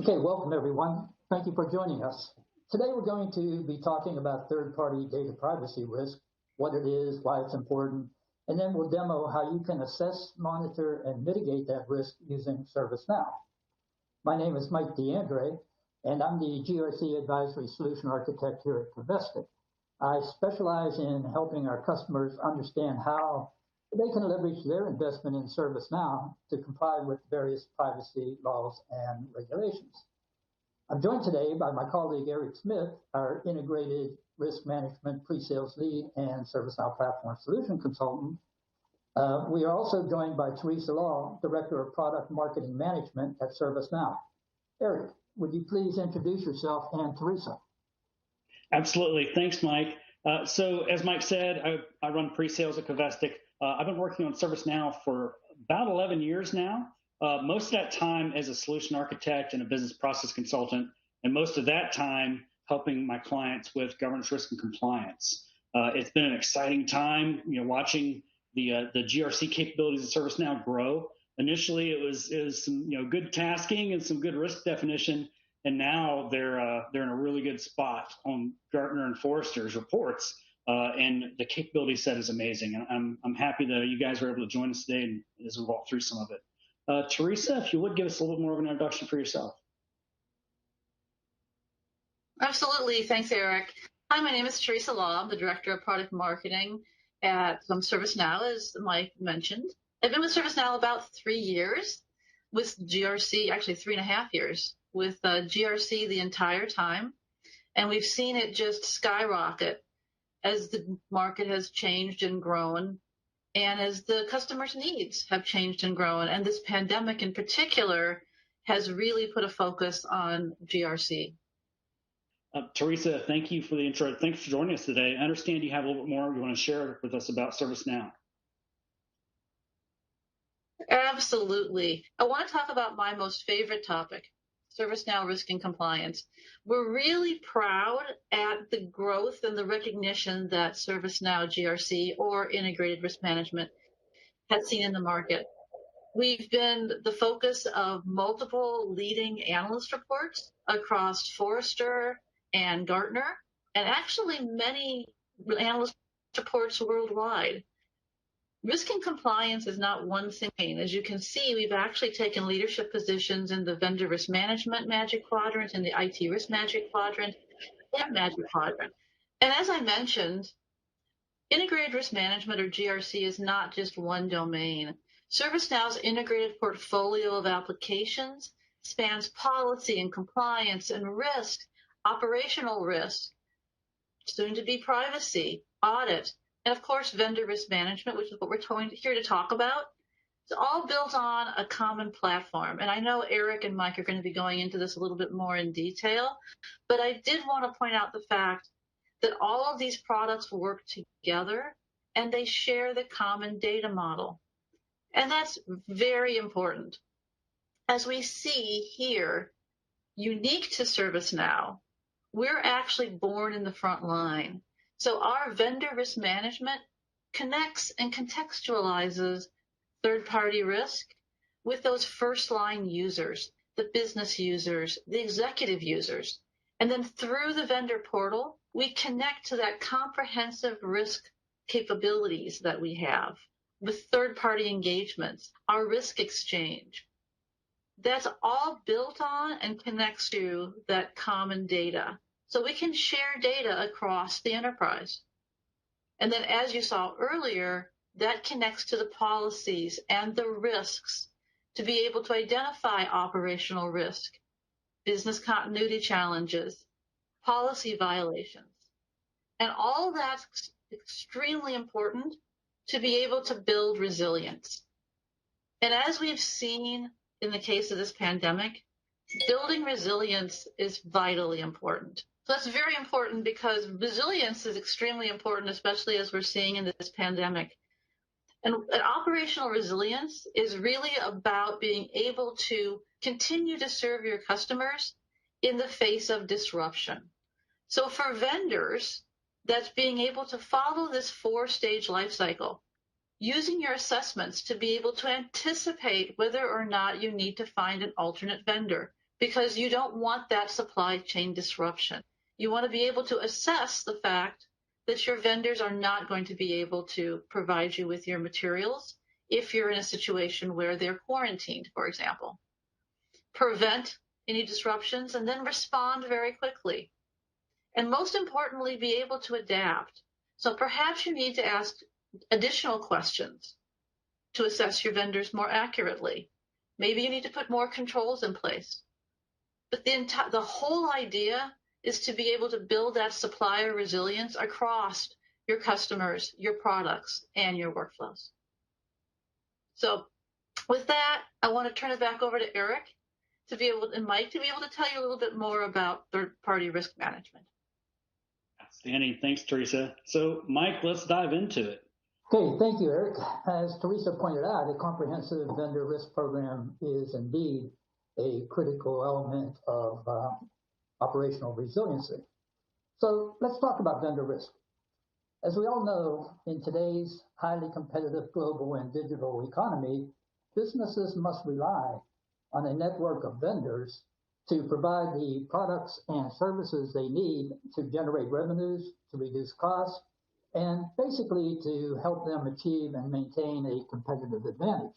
Okay, welcome everyone. Thank you for joining us. Today we're going to be talking about third-party data privacy risk, what it is, why it's important, and then we'll demo how you can assess, monitor, and mitigate that risk using ServiceNow. My name is Mike DeAndre, and I'm the GRC Advisory Solution Architect here at Covestic. I specialize in helping our customers understand how they can leverage their investment in ServiceNow to comply with various privacy laws and regulations. I'm joined today by my colleague Eric Smith, our Integrated Risk Management Pre-Sales Lead and ServiceNow Platform Solution Consultant. We are also joined by Teresa Law, Director of Product Marketing Management at ServiceNow. Eric, would you please introduce yourself and Teresa? Absolutely. Thanks, Mike. So as Mike said, I run pre-sales at Covestic. I've been working on ServiceNow for about 11 years now. Most of that time as a solution architect and a business process consultant, and most of that time helping my clients with governance, risk, and compliance. It's been an exciting time, watching the GRC capabilities of ServiceNow grow. Initially, it was some good tasking and some good risk definition, and now they're in a really good spot on Gartner and Forrester's reports. And the capability set is amazing. And I'm happy that you guys were able to join us today and as we walk through some of it. Teresa, if you would give us a little bit more of an introduction for yourself. Absolutely. Thanks, Eric. Hi, my name is Teresa Law. I'm the Director of Product Marketing at ServiceNow, as Mike mentioned. I've been with ServiceNow about 3 years, with GRC, actually 3.5 years, with GRC the entire time. And we've seen it just skyrocket as the market has changed and grown, and as the customers' needs have changed and grown. And this pandemic in particular has really put a focus on GRC. Teresa, thank you for the intro. Thanks for joining us today. I understand you have a little bit more you want to share with us about ServiceNow. Absolutely. I want to talk about my most favorite topic, ServiceNow risk and compliance. We're really proud at the growth and the recognition that ServiceNow GRC, or Integrated Risk Management, has seen in the market. We've been the focus of multiple leading analyst reports across Forrester and Gartner, and actually many analyst reports worldwide. Risk and compliance is not one thing. As you can see, we've actually taken leadership positions in the vendor risk management magic quadrant, in the IT risk magic quadrant, and magic quadrant. And as I mentioned, integrated risk management, or GRC, is not just one domain. ServiceNow's integrated portfolio of applications spans policy and compliance and risk, operational risk, soon to be privacy, audit, and of course, vendor risk management, which is what we're here to talk about. It's all built on a common platform. And I know Eric and Mike are going to be going into this a little bit more in detail, but I did want to point out the fact that all of these products work together and they share the common data model. And that's very important. As we see here, unique to ServiceNow, we're actually born in the front line. So our vendor risk management connects and contextualizes third-party risk with those first-line users, the business users, the executive users. And then through the vendor portal, we connect to that comprehensive risk capabilities that we have with third-party engagements, our risk exchange. That's all built on and connects to that common data. So we can share data across the enterprise. And then, as you saw earlier, that connects to the policies and the risks to be able to identify operational risk, business continuity challenges, policy violations. And all that's extremely important to be able to build resilience. And as we've seen in the case of this pandemic, building resilience is vitally important. So that's very important because resilience is extremely important, especially as we're seeing in this pandemic. And operational resilience is really about being able to continue to serve your customers in the face of disruption. So for vendors, that's being able to follow this 4-stage life cycle, using your assessments to be able to anticipate whether or not you need to find an alternate vendor, because you don't want that supply chain disruption. You want to be able to assess the fact that your vendors are not going to be able to provide you with your materials if you're in a situation where they're quarantined, for example. Prevent any disruptions and then respond very quickly. And most importantly, be able to adapt. So perhaps you need to ask additional questions to assess your vendors more accurately. Maybe you need to put more controls in place. But the whole idea is to be able to build that supplier resilience across your customers, your products, and your workflows. So with that, I want to turn it back over to Eric and Mike to be able to tell you a little bit more about third-party risk management. Outstanding. Thanks, Teresa. So Mike, let's dive into it. Okay, thank you, Eric. As Teresa pointed out, a comprehensive vendor risk program is indeed a critical element of operational resiliency. So let's talk about vendor risk. As we all know, in today's highly competitive global and digital economy, businesses must rely on a network of vendors to provide the products and services they need to generate revenues, to reduce costs, and basically to help them achieve and maintain a competitive advantage.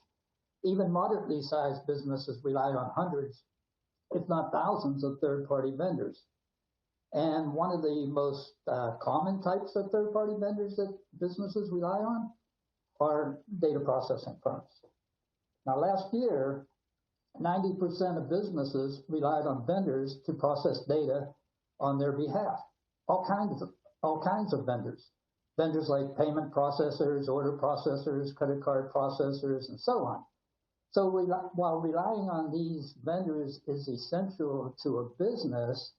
Even moderately sized businesses rely on hundreds, if not thousands, of third-party vendors. And one of the most common types of third-party vendors that businesses rely on are data processing firms. Now, last year, 90% of businesses relied on vendors to process data on their behalf. All kinds of vendors. Vendors like payment processors, order processors, credit card processors, and so on. So while relying on these vendors is essential to a business,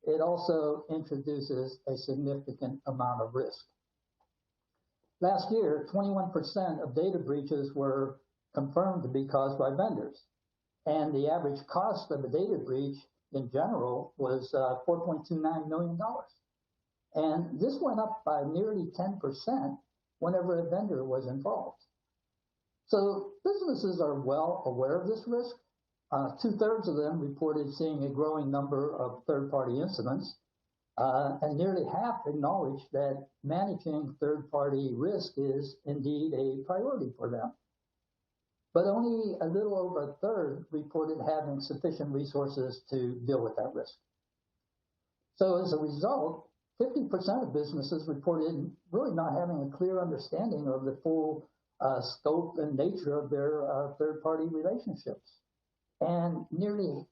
it also introduces a significant amount of risk. Last year, 21% of data breaches were confirmed to be caused by vendors. And the average cost of a data breach in general was $4.29 million. And this went up by nearly 10% whenever a vendor was involved. So businesses are well aware of this risk. 2/3 of them reported seeing a growing number of third-party incidents, and nearly half acknowledged that managing third-party risk is indeed a priority for them. But only a little over a third reported having sufficient resources to deal with that risk. So as a result, 50% of businesses reported really not having a clear understanding of the full scope and nature of their third-party relationships. And nearly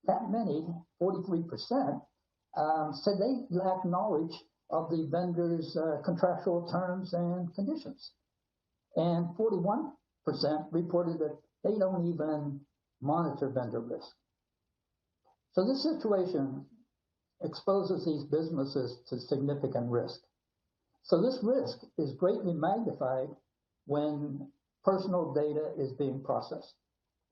that many, 43%, said they lack knowledge of the vendor's contractual terms and conditions. And 41% reported that they don't even monitor vendor risk. So this situation exposes these businesses to significant risk. So this risk is greatly magnified when personal data is being processed.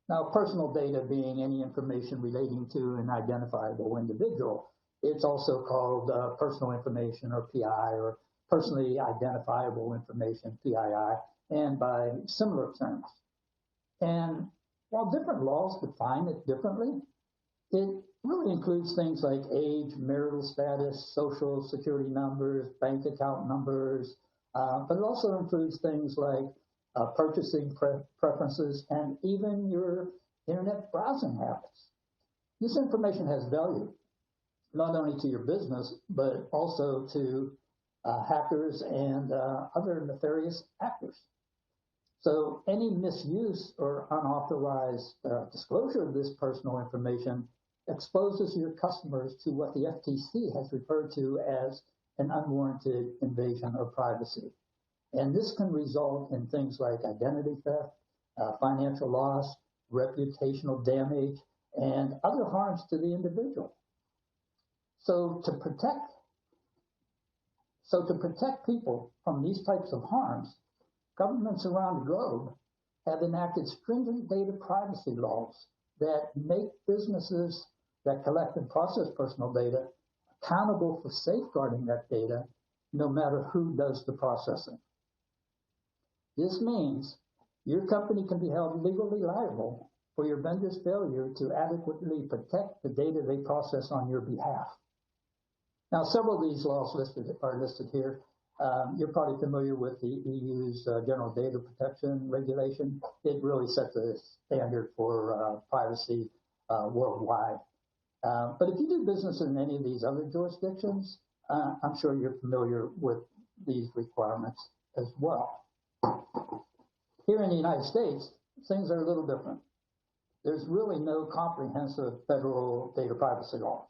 Now, personal data being any information relating to an identifiable individual. It's also called personal information, or PI, or personally identifiable information, PII, and by similar terms. And while different laws define it differently, it really includes things like age, marital status, social security numbers, bank account numbers, but it also includes things like purchasing preferences and even your internet browsing habits. This information has value, not only to your business, but also to hackers and other nefarious actors. So any misuse or unauthorized disclosure of this personal information exposes your customers to what the FTC has referred to as an unwarranted invasion of privacy. And this can result in things like identity theft, financial loss, reputational damage, and other harms to the individual. So to protect people from these types of harms, governments around the globe have enacted stringent data privacy laws that make businesses that collect and process personal data accountable for safeguarding that data, no matter who does the processing. This means your company can be held legally liable for your vendor's failure to adequately protect the data they process on your behalf. Now, several of these laws are listed here. You're probably familiar with the EU's General Data Protection Regulation. It really sets a standard for privacy worldwide. But if you do business in any of these other jurisdictions, I'm sure you're familiar with these requirements as well. Here in the United States, things are a little different. There's really no comprehensive federal data privacy law.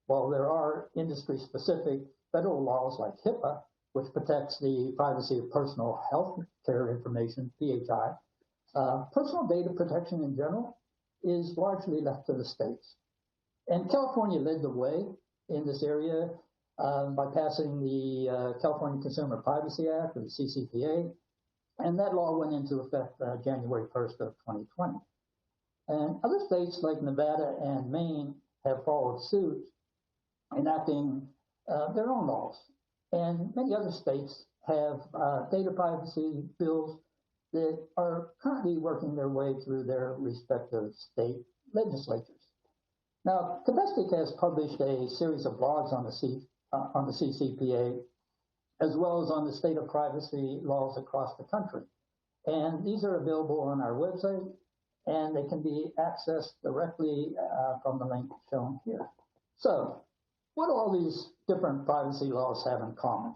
While there are industry-specific federal laws like HIPAA, which protects the privacy of personal health care information, PHI, personal data protection in general is largely left to the states. And California led the way in this area by passing the California Consumer Privacy Act, or the CCPA, and that law went into effect January 1st of 2020. And other states like Nevada and Maine have followed suit, enacting their own laws. And many other states have data privacy bills that are currently working their way through their respective state legislatures. Now, Covestic has published a series of blogs on the CCPA, as well as on the state of privacy laws across the country. And these are available on our website, and they can be accessed directly from the link shown here. So, what do all these different privacy laws have in common?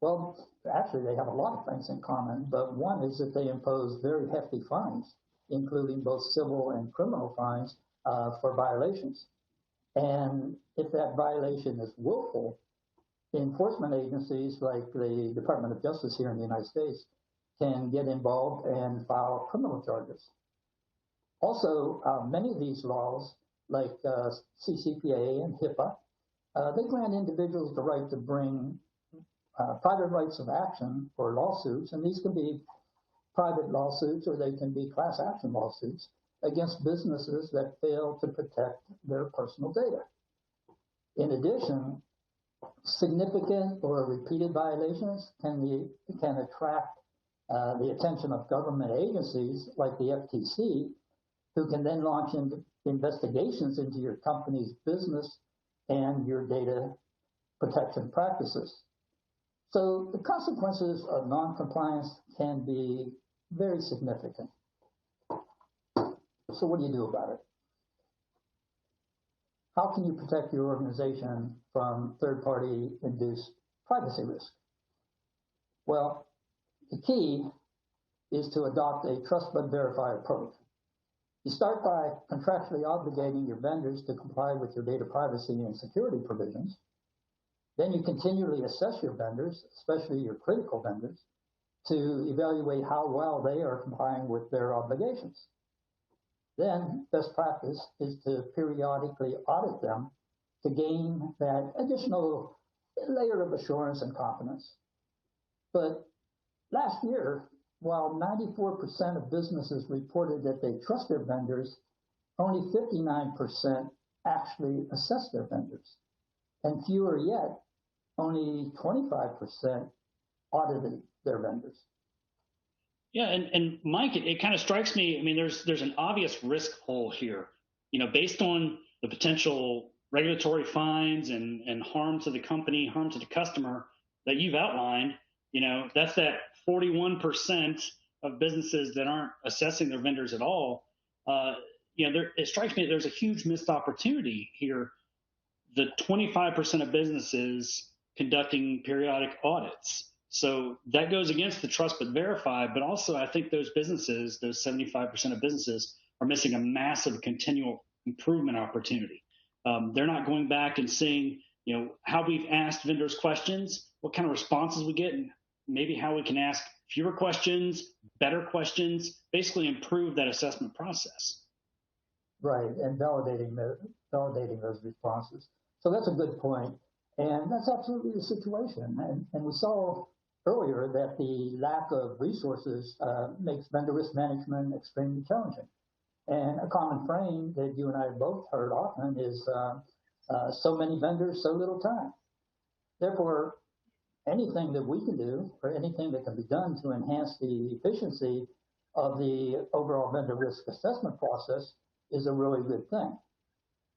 Well, actually, they have a lot of things in common, but one is that they impose very hefty fines, including both civil and criminal fines for violations. And if that violation is willful, enforcement agencies like the Department of Justice here in the United States can get involved and file criminal charges. Also, many of these laws, like CCPA and HIPAA, they grant individuals the right to bring private rights of action for lawsuits, and these can be private lawsuits or they can be class action lawsuits against businesses that fail to protect their personal data. In addition, significant or repeated violations can attract the attention of government agencies like the FTC, who can then launch investigations into your company's business and your data protection practices. So the consequences of non-compliance can be very significant. So what do you do about it? How can you protect your organization from third-party induced privacy risk? Well, the key is to adopt a trust but verify approach. You start by contractually obligating your vendors to comply with your data privacy and security provisions. Then you continually assess your vendors, especially your critical vendors, to evaluate how well they are complying with their obligations. Then best practice is to periodically audit them to gain that additional layer of assurance and confidence. But last year, while 94% of businesses reported that they trust their vendors, only 59% actually assess their vendors. And fewer yet, only 25% audited their vendors. Yeah, and Mike, it kind of strikes me, I mean, there's an obvious risk hole here, based on the potential regulatory fines and harm to the company, harm to the customer that you've outlined. That's that 41% of businesses that aren't assessing their vendors at all. It strikes me that there's a huge missed opportunity here. The 25% of businesses conducting periodic audits. So that goes against the trust but verify, but also I think those businesses, those 75% of businesses, are missing a massive continual improvement opportunity. They're not going back and seeing, how we've asked vendors questions, what kind of responses we get, and maybe how we can ask fewer questions, better questions, basically improve that assessment process. Right, and validating those responses. So that's a good point. And that's absolutely the situation. And we saw earlier that the lack of resources makes vendor risk management extremely challenging. And a common frame that you and I have both heard often is so many vendors, so little time. Therefore, anything that we can do or anything that can be done to enhance the efficiency of the overall vendor risk assessment process is a really good thing.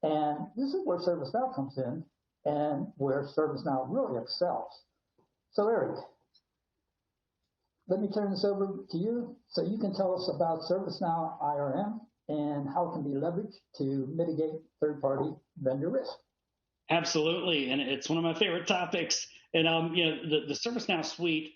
And this is where ServiceNow comes in and where ServiceNow really excels. So Eric, let me turn this over to you so you can tell us about ServiceNow IRM and how it can be leveraged to mitigate third-party vendor risk. Absolutely, and it's one of my favorite topics. And the ServiceNow suite,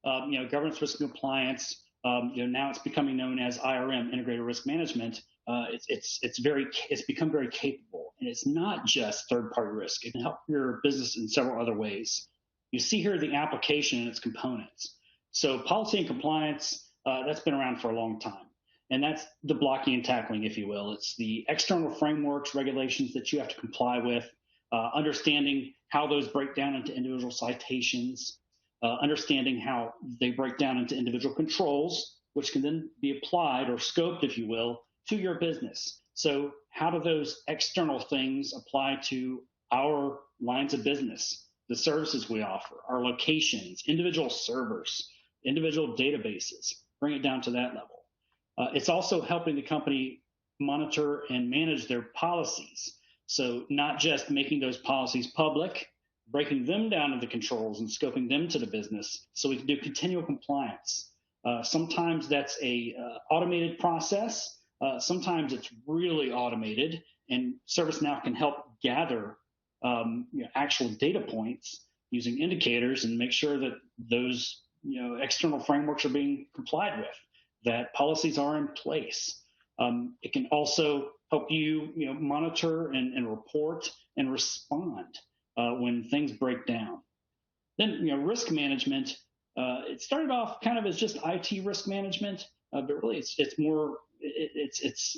governance, risk, and compliance. Now it's becoming known as IRM, Integrated Risk Management. It's become very capable, and it's not just third-party risk. It can help your business in several other ways. You see here the application and its components. So policy and compliance, that's been around for a long time. And that's the blocking and tackling, if you will. It's the external frameworks, regulations that you have to comply with, understanding how those break down into individual citations, understanding how they break down into individual controls, which can then be applied or scoped, if you will, to your business. So how do those external things apply to our lines of business, the services we offer, our locations, individual servers, individual databases, bring it down to that level. It's also helping the company monitor and manage their policies. So not just making those policies public, breaking them down into controls and scoping them to the business so we can do continual compliance. Sometimes that's a automated process. Sometimes it's really automated, and ServiceNow can help gather actual data points using indicators and make sure that those external frameworks are being complied with, that policies are in place. It can also help you, monitor and report and respond when things break down. Then, risk management. It started off kind of as just IT risk management, but really it's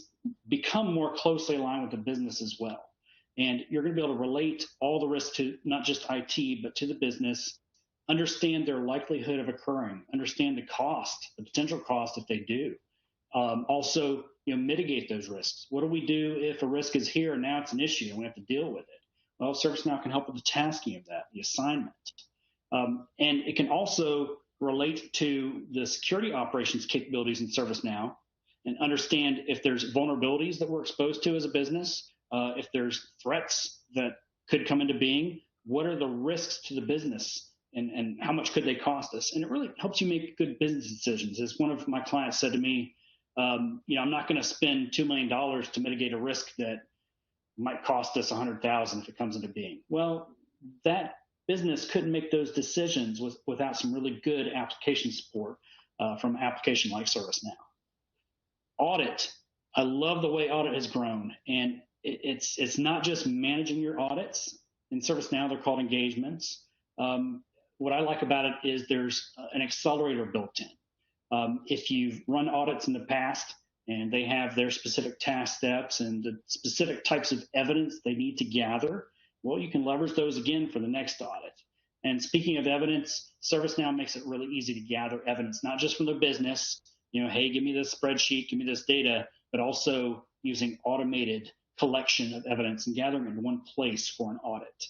become more closely aligned with the business as well. And you're going to be able to relate all the risks to not just IT, but to the business, understand their likelihood of occurring, understand the cost, the potential cost if they do. Also, mitigate those risks. What do we do if a risk is here and now it's an issue and we have to deal with it? Well, ServiceNow can help with the tasking of that, the assignment. And it can also relate to the security operations capabilities in ServiceNow and understand if there's vulnerabilities that we're exposed to as a business, if there's threats that could come into being, what are the risks to the business and how much could they cost us? And it really helps you make good business decisions. As one of my clients said to me, I'm not going to spend $2 million to mitigate a risk that might cost us $100,000 if it comes into being. Well, that business couldn't make those decisions without some really good application support from an application like ServiceNow. Audit. I love the way audit has grown, and it's not just managing your audits. In ServiceNow, they're called engagements. What I like about it is there's an accelerator built in. If you've run audits in the past and they have their specific task steps and the specific types of evidence they need to gather, well, you can leverage those again for the next audit. And speaking of evidence, ServiceNow makes it really easy to gather evidence, not just from the business, hey, give me this spreadsheet, give me this data, but also using automated collection of evidence and gathering it in one place for an audit.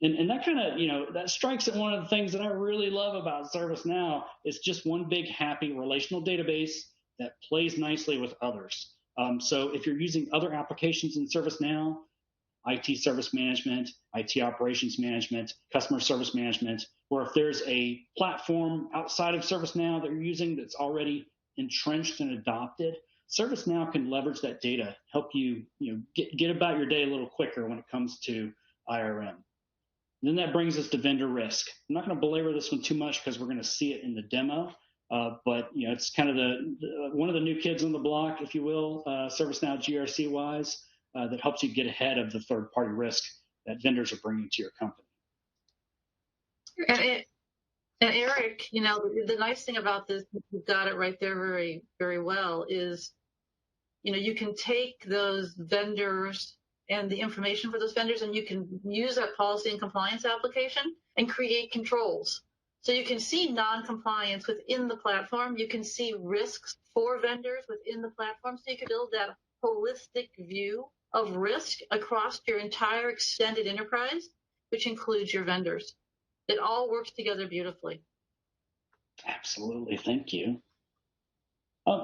And that kind of, that strikes at one of the things that I really love about ServiceNow is just one big happy relational database that plays nicely with others. So if you're using other applications in ServiceNow, IT service management, IT operations management, customer service management, or if there's a platform outside of ServiceNow that you're using that's already entrenched and adopted, ServiceNow can leverage that data, help you, get about your day a little quicker when it comes to IRM. And then that brings us to vendor risk. I'm not going to belabor this one too much because we're going to see it in the demo, but it's kind of one of the new kids on the block, if you will, ServiceNow GRC wise, that helps you get ahead of the third-party risk that vendors are bringing to your company. And Eric, the nice thing about this, you got it right there very, very well, is, you can take those vendors and the information for those vendors, and you can use that policy and compliance application and create controls. So you can see non-compliance within the platform. You can see risks for vendors within the platform. So you can build that holistic view of risk across your entire extended enterprise, which includes your vendors. It all works together beautifully. Absolutely. Thank you.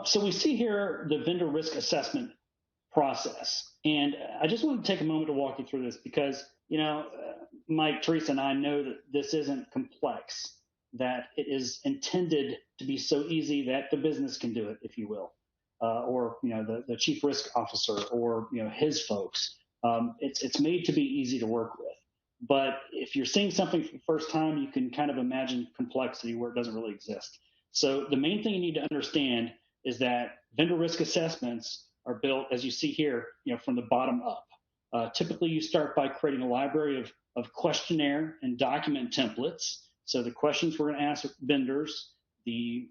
So we see here the vendor risk assessment process. And I just want to take a moment to walk you through this because, Mike, Teresa, and I know that this isn't complex, that it is intended to be so easy that the business can do it, if you will, or, the chief risk officer or, his folks. It's made to be easy to work with. But if you're seeing something for the first time, you can kind of imagine complexity where it doesn't really exist. So the main thing you need to understand is that vendor risk assessments are built, as you see here, from the bottom up. Typically, you start by creating a library of questionnaire and document templates. So the questions we're going to ask vendors, the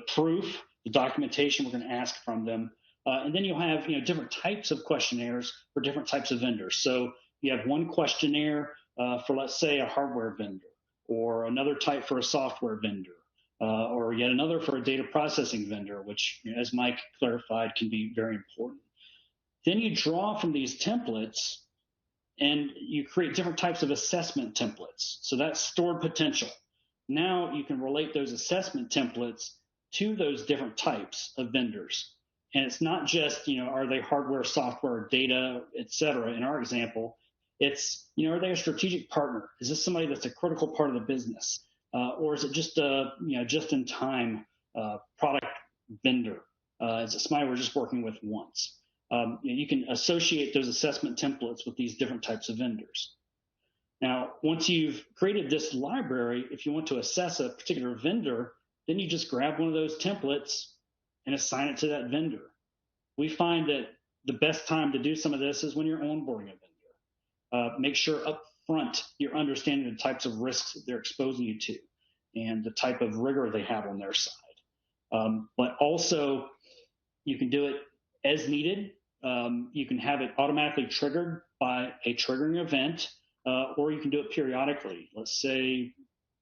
proof, the documentation we're going to ask from them, and then you'll have different types of questionnaires for different types of vendors. So you have one questionnaire for, let's say, a hardware vendor, or another type for a software vendor. Or yet another for a data processing vendor, which, as Mike clarified, can be very important. Then you draw from these templates and you create different types of assessment templates. So that's stored potential. Now you can relate those assessment templates to those different types of vendors. And it's not just, are they hardware, software, data, et cetera. In our example, it's, are they a strategic partner? Is this somebody that's a critical part of the business? Or is it just a just-in-time product vendor? Is it somebody we're just working with once? You can associate those assessment templates with these different types of vendors. Now, once you've created this library, if you want to assess a particular vendor, then you just grab one of those templates and assign it to that vendor. We find that the best time to do some of this is when you're onboarding a vendor. Make sure up front you're understanding the types of risks that they're exposing you to and the type of rigor they have on their side. But also, you can do it as needed. You can have it automatically triggered by a triggering event, or you can do it periodically, let's say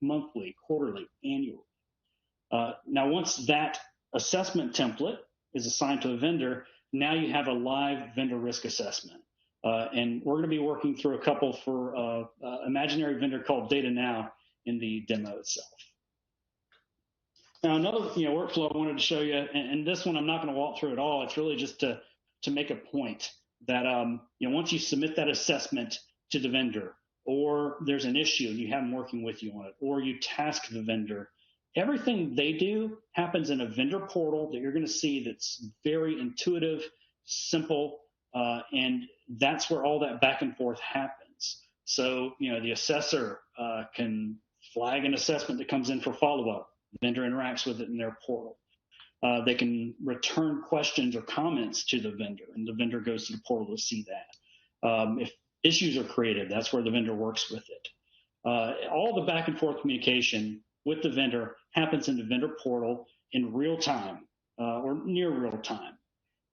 monthly, quarterly, annually. Now, once that assessment template is assigned to a vendor, now you have a live vendor risk assessment. And we're going to be working through a couple for imaginary vendor called Data Now in the demo itself. Now, another workflow I wanted to show you, and this one I'm not going to walk through at all. It's really just to make a point that once you submit that assessment to the vendor, or there's an issue and you have them working with you on it, or you task the vendor, everything they do happens in a vendor portal that you're going to see that's very intuitive, simple, and that's where all that back and forth happens. So, the assessor can flag an assessment that comes in for follow-up. The vendor interacts with it in their portal. They can return questions or comments to the vendor, and the vendor goes to the portal to see that. If issues are created, that's where the vendor works with it. All the back and forth communication with the vendor happens in the vendor portal in real time or near real time.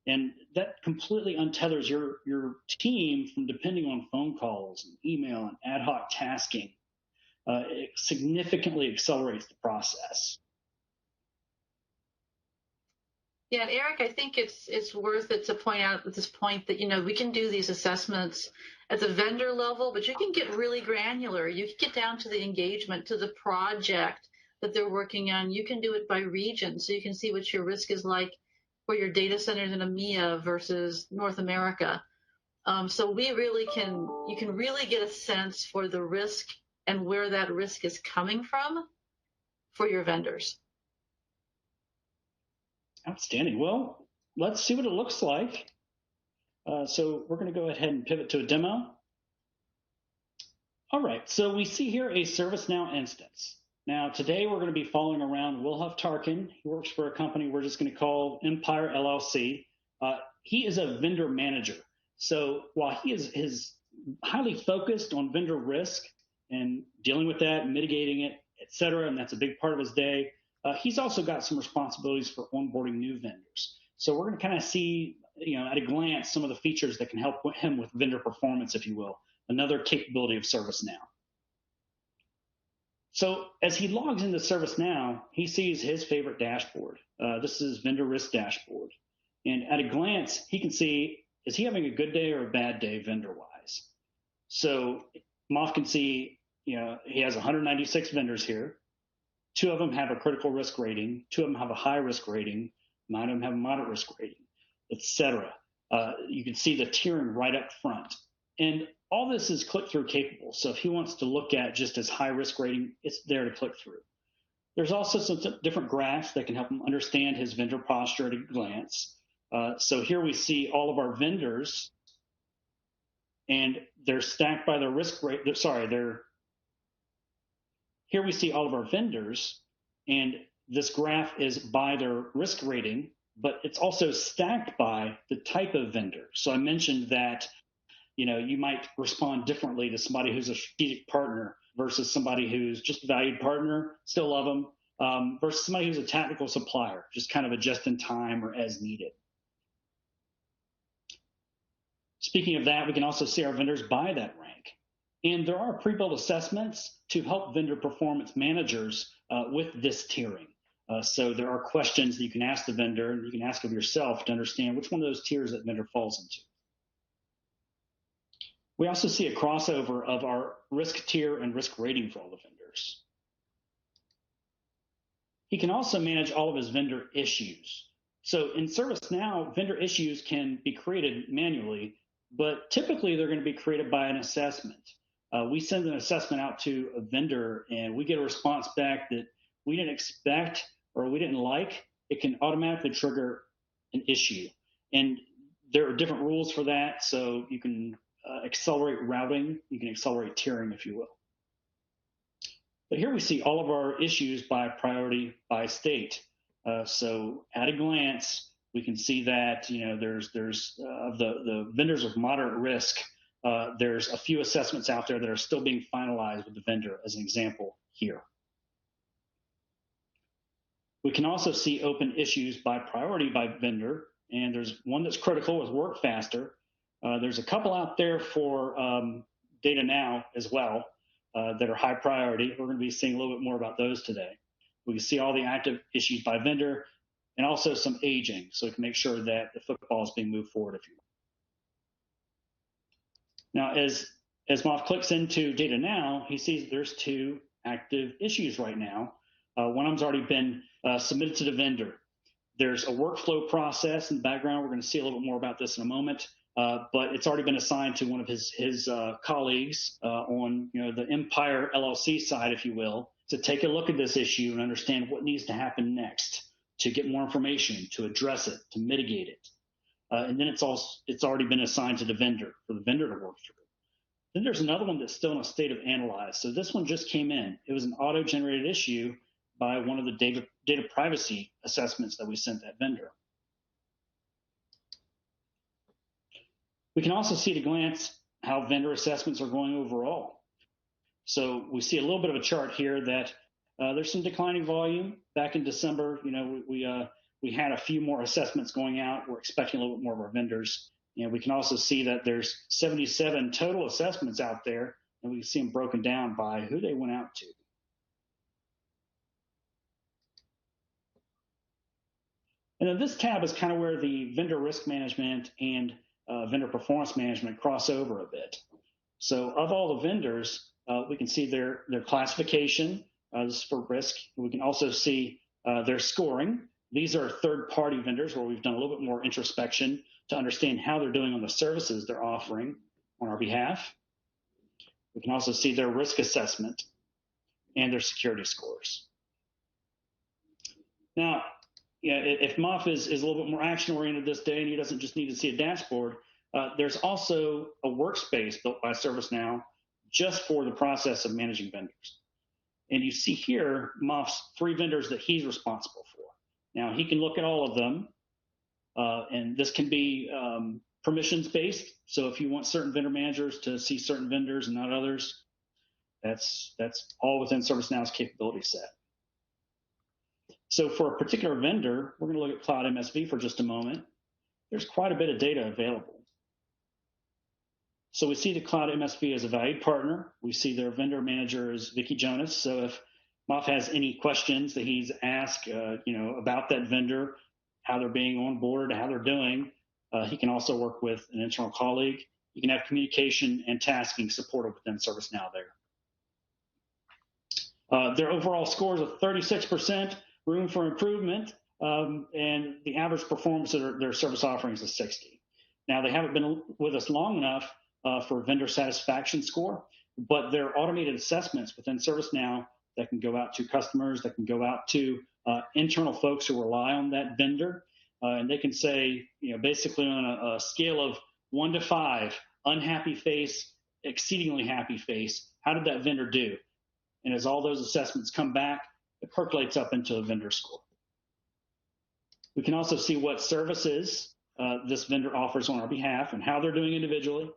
And that completely untethers your team from depending on phone calls and email and ad hoc tasking. It significantly accelerates the process. Yeah, and Eric, I think it's worth it to point out at this point that, we can do these assessments at the vendor level, but you can get really granular. You can get down to the engagement, to the project that they're working on. You can do it by region, so you can see what your risk is like for your data centers in EMEA versus North America. So you can really get a sense for the risk and where that risk is coming from for your vendors. Outstanding. Well, let's see what it looks like. So we're going to go ahead and pivot to a demo. All right, so we see here a ServiceNow instance. Now, today we're going to be following around Wilhuff Tarkin. He works for a company we're just going to call Empire LLC. He is a vendor manager. So while he is highly focused on vendor risk and dealing with that, mitigating it, et cetera, and that's a big part of his day, he's also got some responsibilities for onboarding new vendors. So we're going to kind of see, at a glance, some of the features that can help him with vendor performance, if you will, another capability of ServiceNow. So as he logs into ServiceNow, he sees his favorite dashboard. This is vendor risk dashboard. And at a glance, he can see, is he having a good day or a bad day vendor-wise? So Moff can see, he has 196 vendors here. 2 of them have a critical risk rating. 2 of them have a high risk rating. Mine of them have a moderate risk rating, etc. You can see the tiering right up front. And all this is click-through capable. So if he wants to look at just his high risk rating, it's there to click through. There's also some different graphs that can help him understand his vendor posture at a glance. So here we see all of our vendors, and they're stacked by their risk rate. Here we see all of our vendors, and this graph is by their risk rating, but it's also stacked by the type of vendor. So I mentioned that, you might respond differently to somebody who's a strategic partner versus somebody who's just a valued partner, still love them, versus somebody who's a tactical supplier, just kind of a just in time or as needed. Speaking of that, we can also see our vendors by that rank. And there are pre-built assessments to help vendor performance managers with this tiering. So there are questions that you can ask the vendor, and you can ask of yourself to understand which one of those tiers that vendor falls into. We also see a crossover of our risk tier and risk rating for all the vendors. He can also manage all of his vendor issues. So in ServiceNow, vendor issues can be created manually, but typically they're going to be created by an assessment. We send an assessment out to a vendor, and we get a response back that we didn't expect or we didn't like. It can automatically trigger an issue. And there are different rules for that, so you can accelerate routing, you can accelerate tiering, if you will. But here we see all of our issues by priority by state. So at a glance, we can see that there's the vendors of moderate risk. There's a few assessments out there that are still being finalized with the vendor, as an example here. We can also see open issues by priority by vendor, and there's one that's critical with Work Faster. There's a couple out there for Data Now as well that are high priority. We're going to be seeing a little bit more about those today. We can see all the active issues by vendor and also some aging, so we can make sure that the football is being moved forward, if you will. Now, as Moff clicks into Data Now, he sees there's 2 active issues right now. One of them's already been submitted to the vendor. There's a workflow process in the background. We're going to see a little bit more about this in a moment. But it's already been assigned to one of his colleagues on the Empire LLC side, if you will, to take a look at this issue and understand what needs to happen next to get more information, to address it, to mitigate it. And then it's already been assigned to the vendor for the vendor to work through. Then there's another one that's still in a state of analyze. So this one just came in. It was an auto-generated issue by one of the data privacy assessments that we sent that vendor. We can also see at a glance how vendor assessments are going overall. So we see a little bit of a chart here that there's some declining volume. Back in December, we had a few more assessments going out. We're expecting a little bit more of our vendors. And we can also see that there's 77 total assessments out there, and we can see them broken down by who they went out to. And then this tab is kind of where the vendor risk management and vendor performance management cross over a bit. So of all the vendors, we can see their classification. This is for risk. We can also see their scoring. These are third-party vendors where we've done a little bit more introspection to understand how they're doing on the services they're offering on our behalf. We can also see their risk assessment and their security scores. Now, if Moff is a little bit more action-oriented this day and he doesn't just need to see a dashboard, there's also a workspace built by ServiceNow just for the process of managing vendors. And you see here Moff's 3 vendors that he's responsible for. Now, he can look at all of them, and this can be permissions-based. So if you want certain vendor managers to see certain vendors and not others, that's all within ServiceNow's capability set. So for a particular vendor, we're going to look at Cloud MSV for just a moment. There's quite a bit of data available. So we see the Cloud MSV as a valued partner. We see their vendor manager is Vicki Jonas. So if Moff has any questions that he's asked, about that vendor, how they're being onboarded, how they're doing, he can also work with an internal colleague. You can have communication and tasking supported within ServiceNow there. Their overall scores of 36%, room for improvement. and the average performance of their service offerings is 60. Now, they haven't been with us long enough for vendor satisfaction score, but there are automated assessments within ServiceNow that can go out to customers, that can go out to internal folks who rely on that vendor, and they can say, basically on a scale of 1 to 5, unhappy face, exceedingly happy face, how did that vendor do? And as all those assessments come back, it percolates up into a vendor score. We can also see what services this vendor offers on our behalf and how they're doing individually.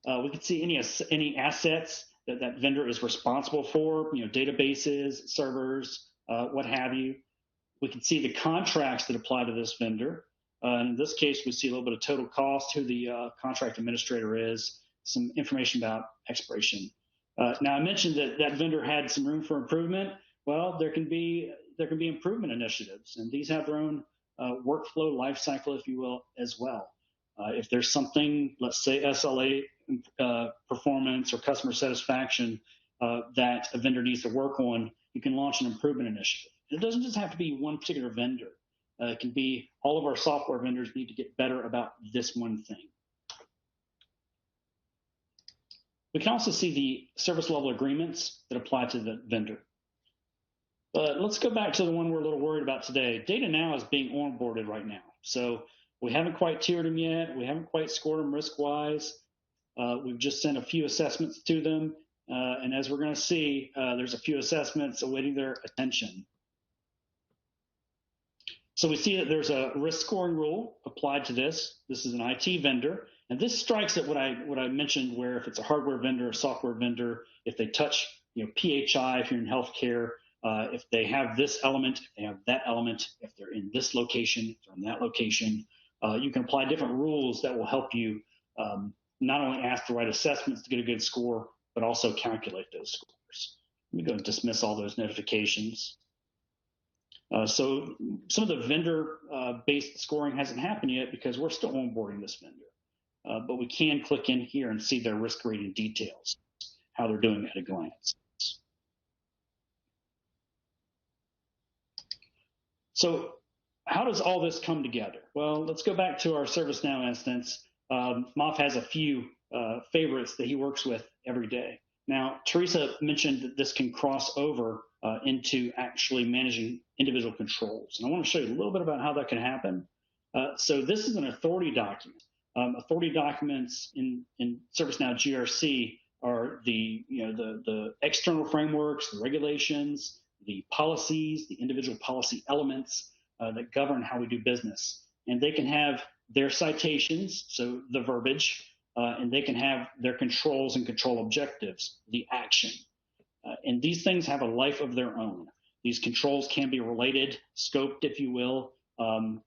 We can see any assets that vendor is responsible for, databases, servers, what have you. We can see the contracts that apply to this vendor. In this case, we see a little bit of total cost, who the contract administrator is, some information about expiration. Now, I mentioned that vendor had some room for improvement. Well, there can be improvement initiatives, and these have their own workflow lifecycle, if you will, as well. If there's something, let's say SLA performance or customer satisfaction that a vendor needs to work on, you can launch an improvement initiative. It doesn't just have to be one particular vendor. It can be all of our software vendors need to get better about this one thing. We can also see the service level agreements that apply to the vendor. But let's go back to the one we're a little worried about today. Data Now is being onboarded right now. So we haven't quite tiered them yet. We haven't quite scored them risk-wise. We've just sent a few assessments to them. And as we're going to see, there's a few assessments awaiting their attention. So we see that there's a risk scoring rule applied to this. This is an IT vendor. And this strikes at what I mentioned, where if it's a hardware vendor, a software vendor, if they touch PHI, if you're in healthcare, if they have this element, if they have that element, if they're in this location, if they're in that location, you can apply different rules that will help you not only ask the right assessments to get a good score, but also calculate those scores. Let me go and dismiss all those notifications. So some of the vendor-based scoring hasn't happened yet because we're still onboarding this vendor. But we can click in here and see their risk rating details, how they're doing at a glance. So how does all this come together? Well, let's go back to our ServiceNow instance. Moff has a few favorites that he works with every day. Now, Teresa mentioned that this can cross over into actually managing individual controls. And I want to show you a little bit about how that can happen. So this is an authority document. Authority documents in ServiceNow GRC are the external frameworks, the regulations, the policies, the individual policy elements that govern how we do business. And they can have their citations, so the verbiage, and they can have their controls and control objectives, the action. And these things have a life of their own. These controls can be related, scoped, if you will,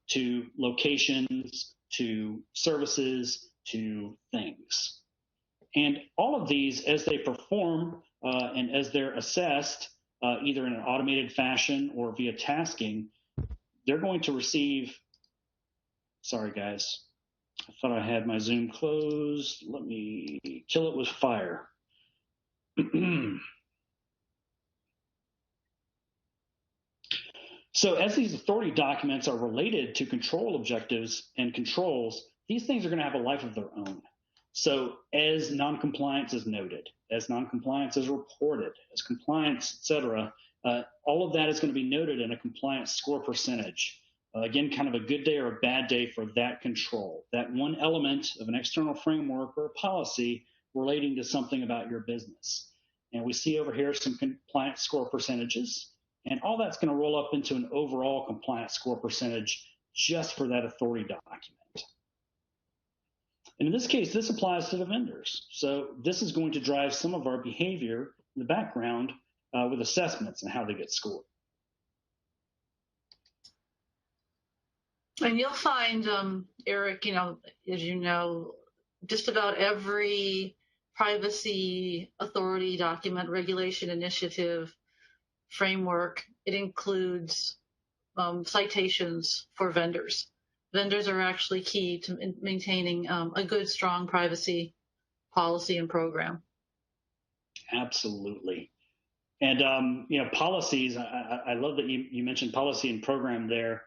to locations, to services, to things. And all of these, as they perform and as they're assessed, either in an automated fashion or via tasking, they're going to receive, sorry guys, I thought I had my Zoom closed. Let me kill it with fire. So as these authority documents are related to control objectives and controls, these things are going to have a life of their own. So as noncompliance is noted, as noncompliance is reported, as compliance, et cetera, all of that is going to be noted in a compliance score percentage. Again, kind of a good day or a bad day for that control, that one element of an external framework or a policy relating to something about your business. And we see over here some compliance score percentages, and all that's going to roll up into an overall compliance score percentage just for that authority document. And in this case, this applies to the vendors. So this is going to drive some of our behavior in the background with assessments and how they get scored. And you'll find, Eric, as you know, just about every privacy authority document, regulation, initiative, framework, it includes citations for vendors. Vendors are actually key to maintaining a good, strong privacy policy and program. Absolutely. And, policies, I love that you mentioned policy and program there.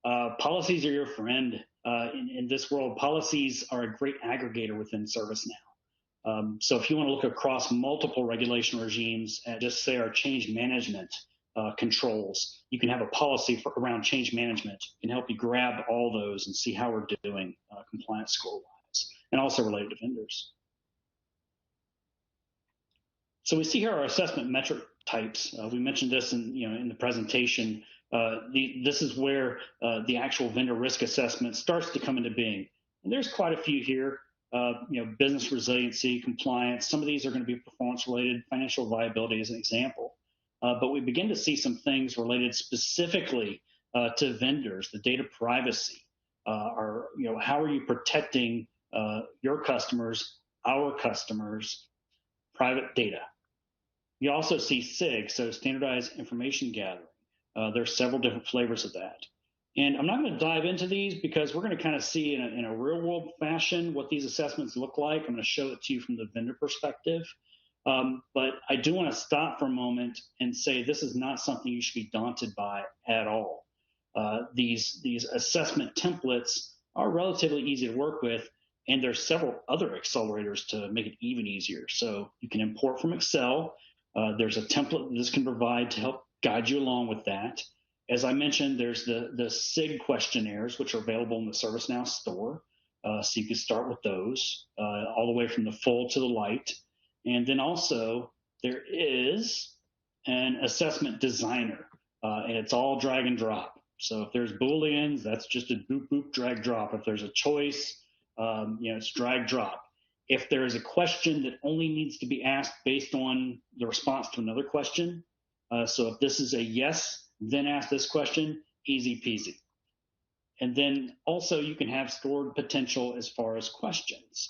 Policies are your friend. In this world, policies are a great aggregator within ServiceNow. So if you want to look across multiple regulation regimes and just say our change management controls, you can have a policy around change management. It can help you grab all those and see how we're doing compliance score-wise, and also related to vendors. So we see here our assessment metric types. We mentioned this in the presentation. This is where the actual vendor risk assessment starts to come into being. And there's quite a few here. Business resiliency, compliance. Some of these are going to be performance related, financial viability as an example. But we begin to see some things related specifically to vendors, the data privacy. How are you protecting your customers, our customers, private data? You also see SIG, so standardized information gathering. There's several different flavors of that. And I'm not going to dive into these because we're going to kind of see in a real world fashion what these assessments look like. I'm going to show it to you from the vendor perspective. But I do want to stop for a moment and say this is not something you should be daunted by at all. These assessment templates are relatively easy to work with, and there's several other accelerators to make it even easier. So you can import from Excel. There's a template this can provide to help guide you along with that. As I mentioned, there's the SIG questionnaires, which are available in the ServiceNow store. So you can start with those all the way from the full to the light. And then also there is an assessment designer, and it's all drag and drop. So if there's Booleans, that's just a boop, boop, drag, drop. If there's a choice, it's drag, drop. If there is a question that only needs to be asked based on the response to another question, so if this is a yes, then ask this question, easy peasy. And then also you can have stored potential as far as questions.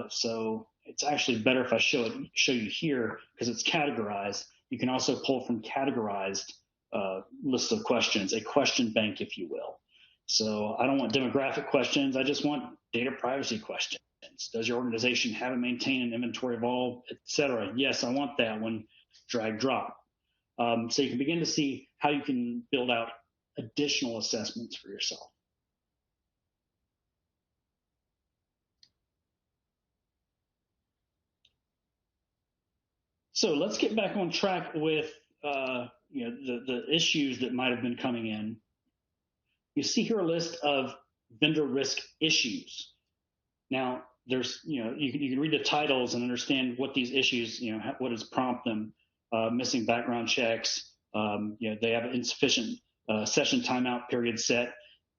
So it's actually better if I show you here because it's categorized. You can also pull from categorized lists of questions, a question bank, if you will. So I don't want demographic questions. I just want data privacy questions. Does your organization have and maintain an inventory of all, et cetera? Yes, I want that one. Drag, drop. So you can begin to see how you can build out additional assessments for yourself. So let's get back on track with the issues that might have been coming in. You see here a list of vendor risk issues. Now, there's you can read the titles and understand what these issues what does prompt them. Missing background checks. They have an insufficient session timeout period set.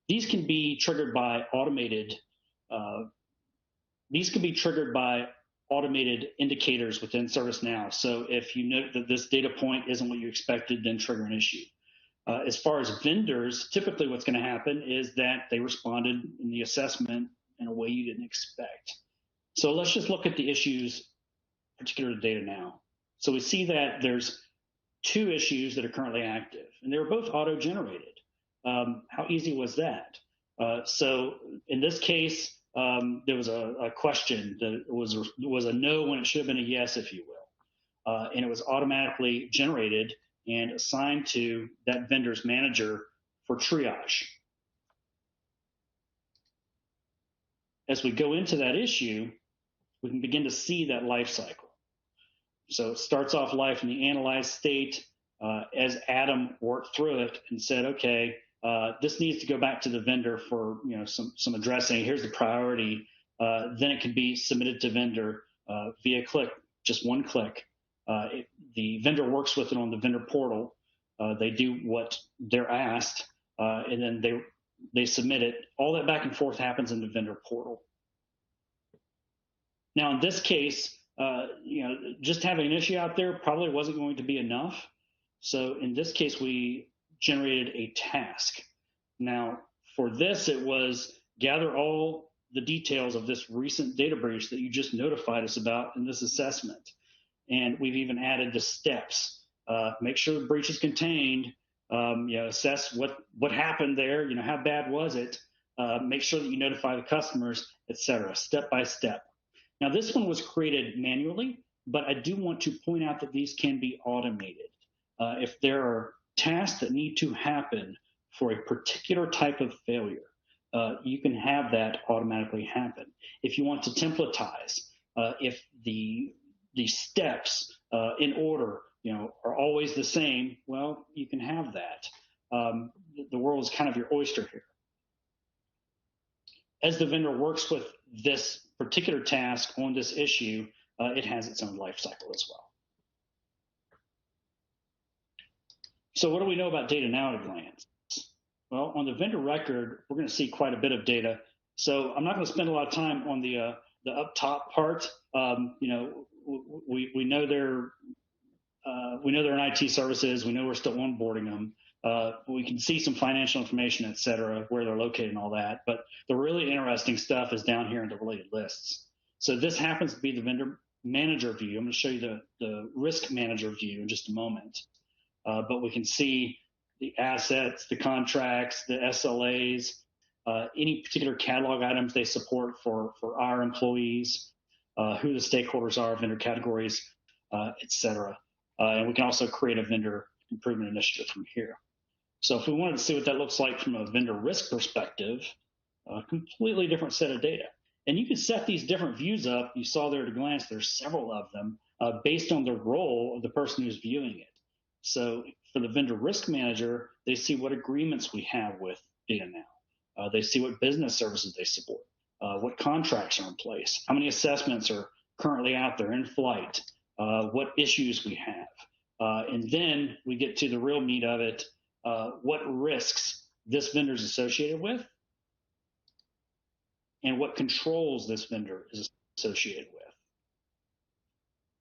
These can be triggered by automated. These can be triggered by automated indicators within ServiceNow. So if you note that this data point isn't what you expected, then trigger an issue. As far as vendors, typically what's going to happen is that they responded in the assessment in a way you didn't expect. So let's just look at the issues particular to data now. So we see that there's 2 issues that are currently active, and they were both auto-generated. How easy was that? So in this case, there was a question that was a no when it should have been a yes, if you will. And it was automatically generated and assigned to that vendor's manager for triage. As we go into that issue, we can begin to see that life cycle. So it starts off life in the analyzed state as Adam worked through it and said, okay, this needs to go back to the vendor for some addressing. Here's the priority. Then it can be submitted to vendor via click, just one click. The vendor works with it on the vendor portal. They do what they're asked, and then they submit it. All that back and forth happens in the vendor portal. Now, in this case, just having an issue out there probably wasn't going to be enough. So in this case, we generated a task. Now, for this, it was gather all the details of this recent data breach that you just notified us about in this assessment. And we've even added the steps. Make sure the breach is contained, assess what happened there, how bad was it, make sure that you notify the customers, et cetera, step by step. Now, this one was created manually, but I do want to point out that these can be automated. If there are tasks that need to happen for a particular type of failure, you can have that automatically happen. If you want to templatize, if the steps in order, are always the same, well, you can have that. The world is kind of your oyster here. As the vendor works with this particular task on this issue, it has its own life cycle as well. So what do we know about data now at a glance? Well, on the vendor record, we're going to see quite a bit of data. So I'm not going to spend a lot of time on the up top part. We know they're in IT services. We know we're still onboarding them. We can see some financial information, et cetera, where they're located and all that. But the really interesting stuff is down here in the related lists. So this happens to be the vendor manager view. I'm going to show you the risk manager view in just a moment. But we can see the assets, the contracts, the SLAs, any particular catalog items they support for our employees, who the stakeholders are, vendor categories, et cetera. And we can also create a vendor improvement initiative from here. So if we wanted to see what that looks like from a vendor risk perspective, a completely different set of data. And you can set these different views up. You saw there at a glance, there's several of them based on the role of the person who's viewing it. So for the vendor risk manager, they see what agreements we have with DataNow. They see what business services they support, what contracts are in place, how many assessments are currently out there in flight, what issues we have. And then we get to the real meat of it, what risks this vendor is associated with, and what controls this vendor is associated with.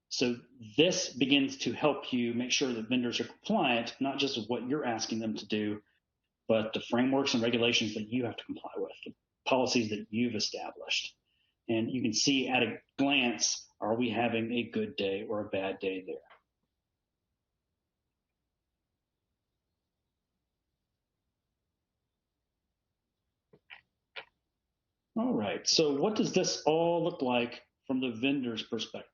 So this begins to help you make sure that vendors are compliant, not just with what you're asking them to do, but the frameworks and regulations that you have to comply with, the policies that you've established. And you can see at a glance, are we having a good day or a bad day there? All right, so what does this all look like from the vendor's perspective?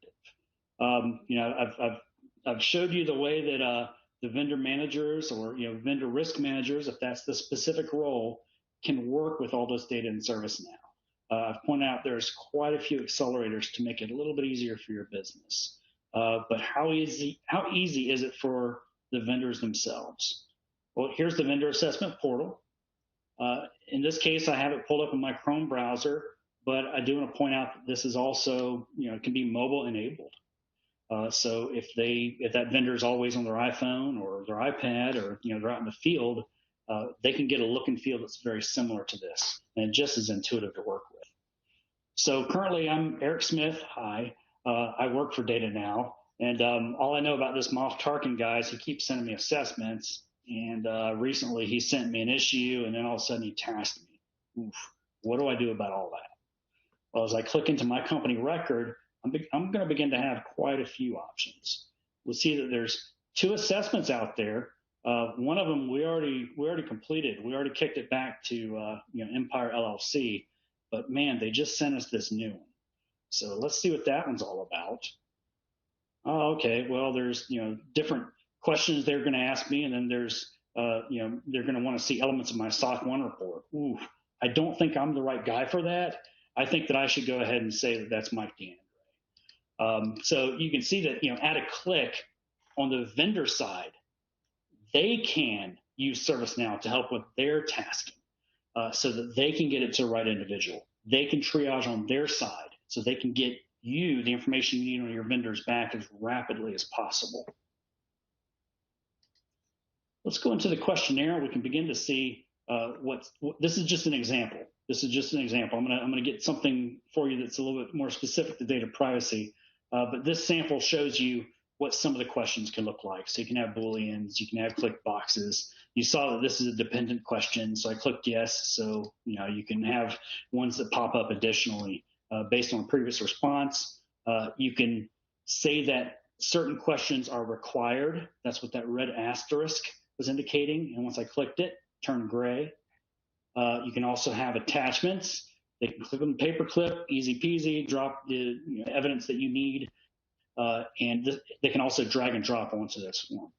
I've showed you the way that the vendor managers or vendor risk managers, if that's the specific role, can work with all this data in ServiceNow. I've pointed out there's quite a few accelerators to make it a little bit easier for your business. But how easy is it for the vendors themselves? Well, here's the vendor assessment portal. In this case, I have it pulled up in my Chrome browser, but I do want to point out that this is also, it can be mobile enabled. So if that vendor is always on their iPhone or their iPad or they're out in the field, they can get a look and feel that's very similar to this and just as intuitive to work with. So currently I'm Eric Smith. Hi, I work for DataNow, and all I know about this Moff Tarkin guy is he keeps sending me assessments, and recently he sent me an issue, and then all of a sudden he tasked me. Oof, what do I do about all that? Well, as I click into my company record, I'm going to begin to have quite a few options. We'll see that there's 2 assessments out there. One of them we already completed. We already kicked it back to Empire LLC, but man, they just sent us this new one. So let's see what that one's all about. Oh, okay. Well, there's different questions they're going to ask me, and then there's they're going to want to see elements of my SOC 1 report. Ooh, I don't think I'm the right guy for that. I think that I should go ahead and say that that's Mike DeAndre. So you can see that, at a click on the vendor side, they can use ServiceNow to help with their tasking so that they can get it to the right individual. They can triage on their side so they can get you the information you need on your vendors back as rapidly as possible. Let's go into the questionnaire. We can begin to see this is just an example. This is just an example. I'm going to get something for you that's a little bit more specific to data privacy. But this sample shows you what some of the questions can look like. So you can have Booleans, you can have click boxes. You saw that this is a dependent question, so I clicked yes. So you can have ones that pop up additionally based on a previous response. You can say that certain questions are required. That's what that red asterisk was indicating. And once I clicked it, turned gray. You can also have attachments. They can click on the paperclip, easy peasy, drop the evidence that you need, and they can also drag and drop onto this form.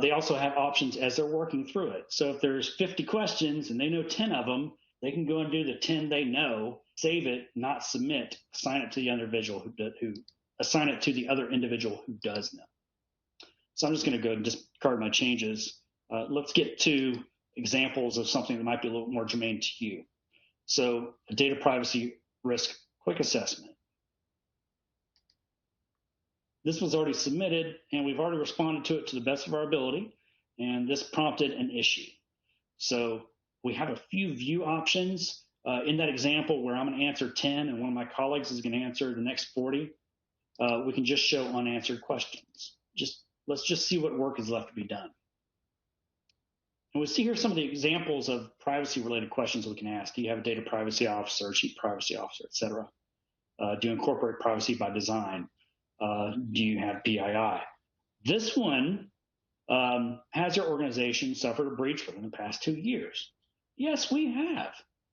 They also have options as they're working through it. So if there's 50 questions and they know 10 of them, they can go and do the 10 they know, save it, not submit, assign it to the individual who assign it to the other individual who does know. So I'm just going to go and discard my changes. Let's get to examples of something that might be a little more germane to you. So a data privacy risk quick assessment. This was already submitted, and we've already responded to it to the best of our ability, and this prompted an issue. So we have a few view options. In that example where I'm going to answer 10 and one of my colleagues is going to answer the next 40, we can just show unanswered questions. Let's just see what work is left to be done. And we see here some of the examples of privacy-related questions we can ask. Do you have a data privacy officer, chief privacy officer, et cetera? Do you incorporate privacy by design? Do you have PII? This one, has your organization suffered a breach within the past 2 years? Yes, we have.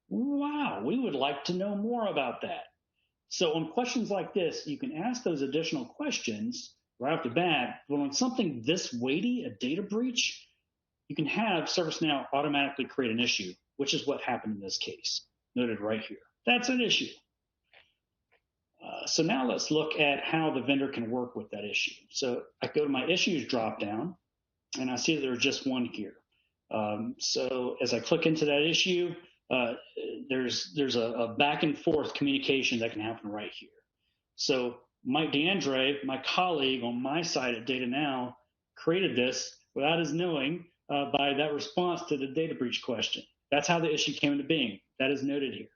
Wow, we would like to know more about that. So on questions like this, you can ask those additional questions right off the bat. But on something this weighty, a data breach, you can have ServiceNow automatically create an issue, which is what happened in this case, noted right here. That's an issue. So now let's look at how the vendor can work with that issue. So I go to my issues dropdown, and I see that there's just one here. So as I click into that issue, there's a back and forth communication that can happen right here. So Mike DeAndre, my colleague on my side at DataNow, created this without his knowing by that response to the data breach question. That's how the issue came into being. That is noted here.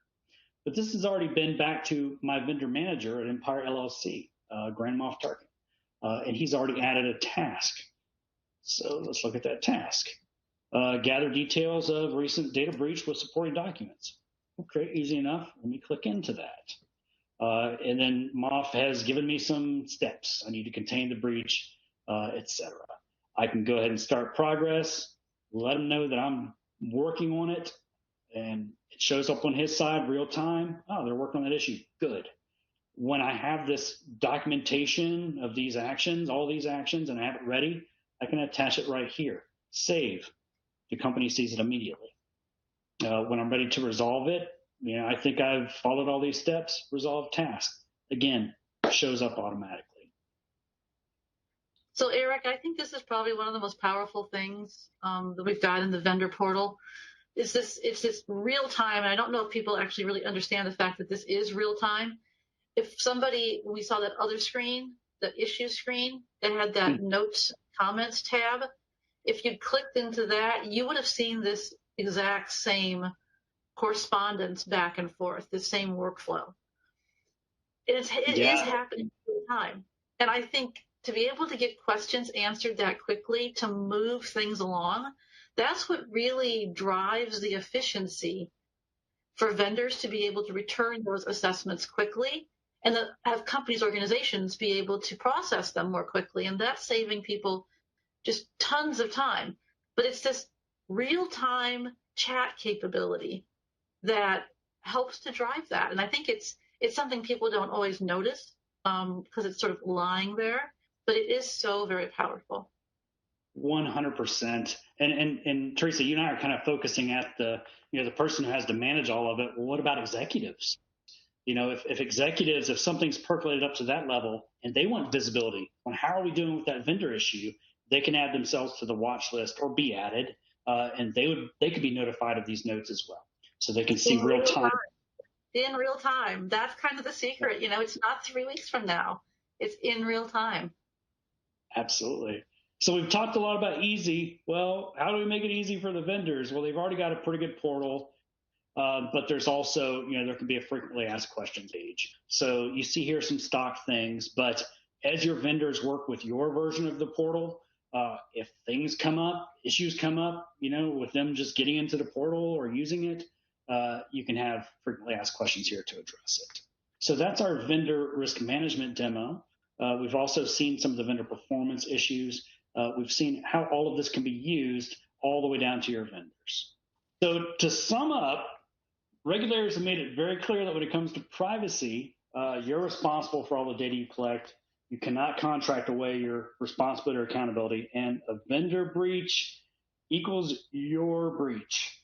But this has already been back to my vendor manager at Empire LLC, Grand Moff Tarkin, and he's already added a task. So let's look at that task. Gather details of recent data breach with supporting documents. Okay, easy enough. Let me click into that. And then Moff has given me some steps. I need to contain the breach, etc. I can go ahead and start progress, let him know that I'm working on it, and it shows up on his side real time. Oh, they're working on that issue. Good. When I have this documentation of these actions, all these actions, and I have it ready, I can attach it right here. Save. The company sees it immediately. When I'm ready to resolve it, I think I've followed all these steps, resolve task. Again, shows up automatically. So Eric, I think this is probably one of the most powerful things that we've got in the vendor portal. It's this real time, and I don't know if people actually really understand the fact that this is real time. If somebody, we saw that other screen, the issue screen, that had that notes, comments tab, if you'd clicked into that, you would have seen this exact same correspondence back and forth, the same workflow. It is happening all the time. And I think to be able to get questions answered that quickly, to move things along, that's what really drives the efficiency for vendors to be able to return those assessments quickly and have companies, organizations be able to process them more quickly. And that's saving people just tons of time. But it's this real-time chat capability that helps to drive that. And I think it's something people don't always notice because it's sort of lying there, but it is so very powerful. 100%. And Teresa, you and I are kind of focusing at the person who has to manage all of it. Well, what about executives? If something's percolated up to that level and they want visibility on how are we doing with that vendor issue, they can add themselves to the watch list or be added, and they could be notified of these notes as well. So they can see real time. In real time. That's kind of the secret. It's not 3 weeks from now. It's in real time. Absolutely. So we've talked a lot about easy. Well, how do we make it easy for the vendors? Well, they've already got a pretty good portal, but there's also, there can be a frequently asked questions page. So you see here some stock things, but as your vendors work with your version of the portal, if things come up, issues come up, with them just getting into the portal or using it, you can have frequently asked questions here to address it. So that's our vendor risk management demo. We've also seen some of the vendor performance issues. We've seen how all of this can be used all the way down to your vendors. So to sum up, regulators have made it very clear that when it comes to privacy, you're responsible for all the data you collect. You cannot contract away your responsibility or accountability, and a vendor breach equals your breach.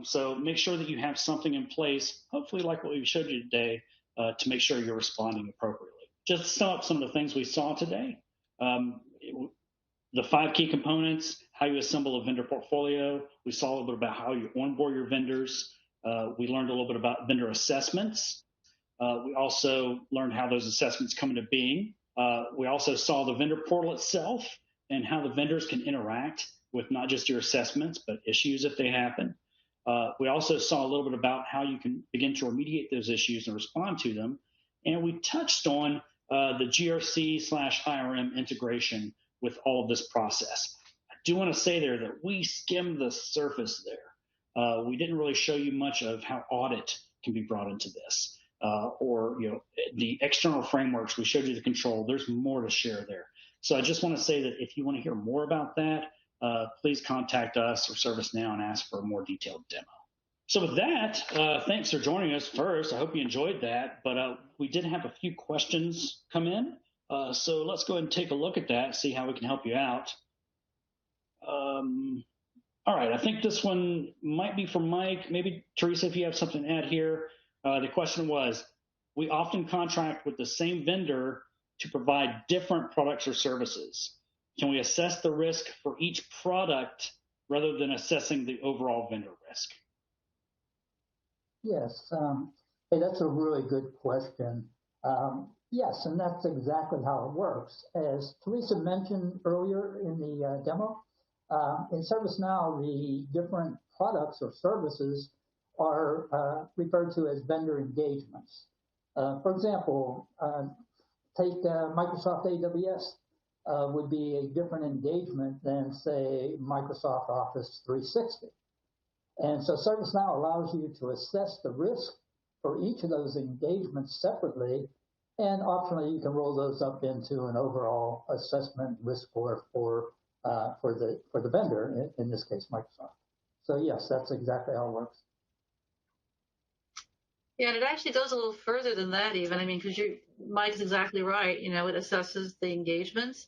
So make sure that you have something in place, hopefully like what we showed you today, to make sure you're responding appropriately. Just to sum up some of the things we saw today, the 5 key components, how you assemble a vendor portfolio. We saw a little bit about how you onboard your vendors. We learned a little bit about vendor assessments. We also learned how those assessments come into being. We also saw the vendor portal itself and how the vendors can interact with not just your assessments, but issues if they happen. We also saw a little bit about how you can begin to remediate those issues and respond to them. And we touched on the GRC/IRM integration with all of this process. I do want to say there that we skimmed the surface there. We didn't really show you much of how audit can be brought into this, or the external frameworks. We showed you the control. There's more to share there. So I just want to say that if you want to hear more about that, please contact us or ServiceNow and ask for a more detailed demo. So with that, thanks for joining us first. I hope you enjoyed that, but we did have a few questions come in. So let's go ahead and take a look at that, see how we can help you out. All right, I think this one might be for Mike. Maybe Teresa, if you have something to add here. The question was, we often contract with the same vendor to provide different products or services. Can we assess the risk for each product rather than assessing the overall vendor risk? Yes, hey, that's a really good question. Yes, and that's exactly how it works. As Teresa mentioned earlier in the demo, in ServiceNow, the different products or services are referred to as vendor engagements. For example, take Microsoft AWS would be a different engagement than, say, Microsoft Office 360. And so ServiceNow allows you to assess the risk for each of those engagements separately, and optionally you can roll those up into an overall assessment risk score for the vendor, in this case Microsoft. So yes, that's exactly how it works. Yeah, and it actually goes a little further than that even. I mean, because Mike is exactly right. It assesses the engagements,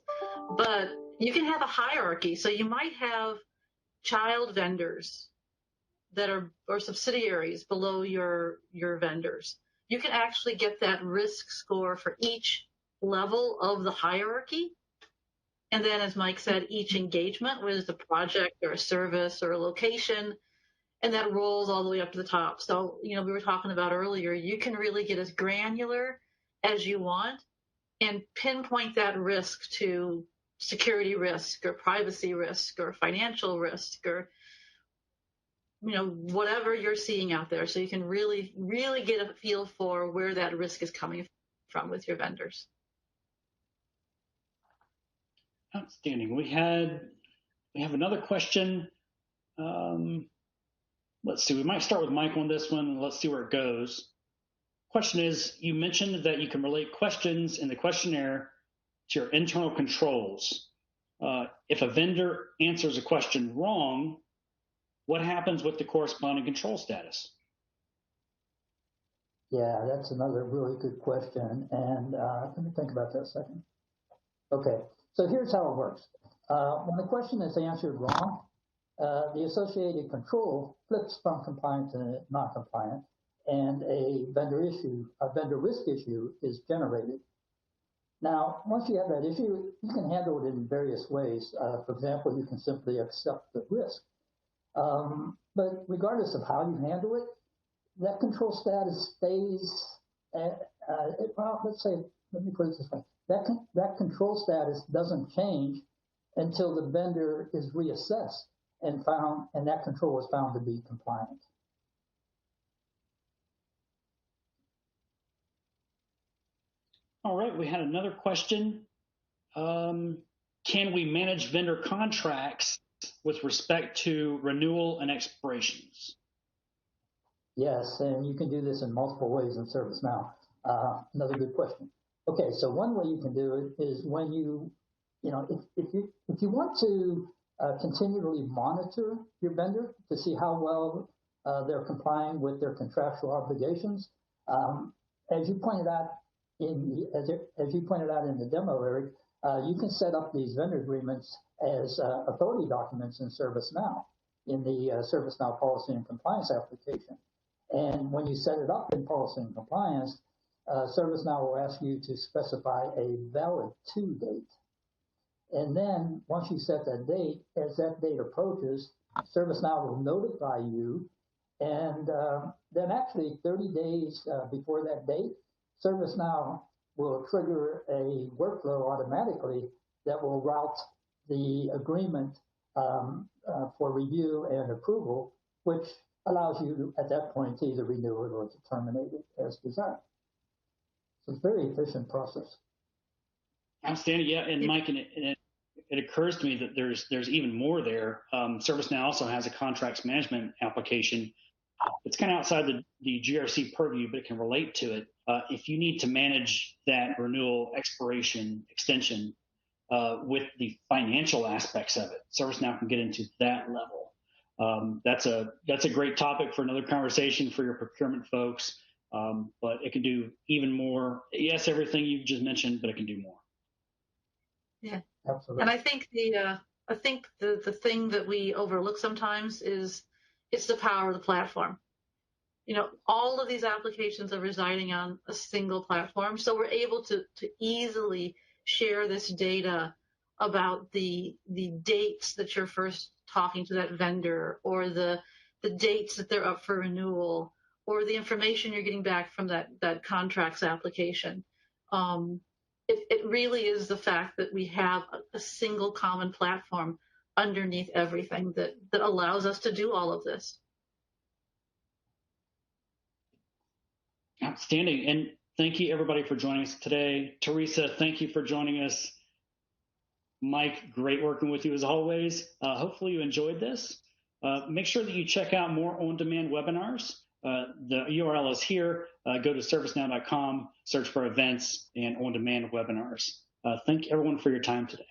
but you can have a hierarchy. So you might have child vendors that are, or subsidiaries below your vendors. You can actually get that risk score for each level of the hierarchy. And then, as Mike said, each engagement, whether it's a project or a service or a location, and that rolls all the way up to the top. So, we were talking about earlier, you can really get as granular as you want and pinpoint that risk to security risk or privacy risk or financial risk or, whatever you're seeing out there. So you can really, really get a feel for where that risk is coming from with your vendors. Outstanding. We have another question. Let's see. We might start with Mike on this one. Let's see where it goes. Question is, you mentioned that you can relate questions in the questionnaire to your internal controls. If a vendor answers a question wrong, what happens with the corresponding control status? Yeah, that's another really good question. And let me think about that a second. Okay, so here's how it works. When the question is answered wrong, the associated control flips from compliant to non-compliant, and a vendor risk issue is generated. Now, once you have that issue, you can handle it in various ways. For example, you can simply accept the risk. But regardless of how you handle it, that control status stays at, well, let me put it this way. That control status doesn't change until the vendor is reassessed and that control is found to be compliant. All right, we had another question. Can we manage vendor contracts with respect to renewal and expirations? Yes, and you can do this in multiple ways in ServiceNow. Another good question. Okay, so one way you can do it is when if you want to continually monitor your vendor to see how well they're complying with their contractual obligations, as you pointed out, as you pointed out in the demo, Eric, you can set up these vendor agreements as authority documents in ServiceNow, in the ServiceNow policy and compliance application. And when you set it up in policy and compliance, ServiceNow will ask you to specify a valid to date. And then once you set that date, as that date approaches, ServiceNow will notify you. And then actually 30 days before that date, ServiceNow will trigger a workflow automatically that will route the agreement for review and approval, which allows you at that point to either renew it or to terminate it as desired. So it's a very efficient process. Outstanding. Yeah, and Mike, it occurs to me that there's even more there. ServiceNow also has a contracts management application. It's kind of outside the GRC purview, but it can relate to it. If you need to manage that renewal, expiration, extension with the financial aspects of it, ServiceNow can get into that level. That's a great topic for another conversation for your procurement folks. But it can do even more. Yes, everything you just mentioned, but it can do more. Yeah, absolutely. And I think the thing that we overlook sometimes is it's the power of the platform. You know, all of these applications are residing on a single platform, so we're able to easily share this data about the dates that you're first talking to that vendor, or the dates that they're up for renewal, or the information you're getting back from that contracts application. It really is the fact that we have a single common platform underneath everything that allows us to do all of this. Outstanding. And thank you, everybody, for joining us today. Teresa, thank you for joining us. Mike, great working with you as always. Hopefully you enjoyed this. Make sure that you check out more on-demand webinars. The URL is here. Go to servicenow.com, search for events and on-demand webinars. Thank everyone for your time today.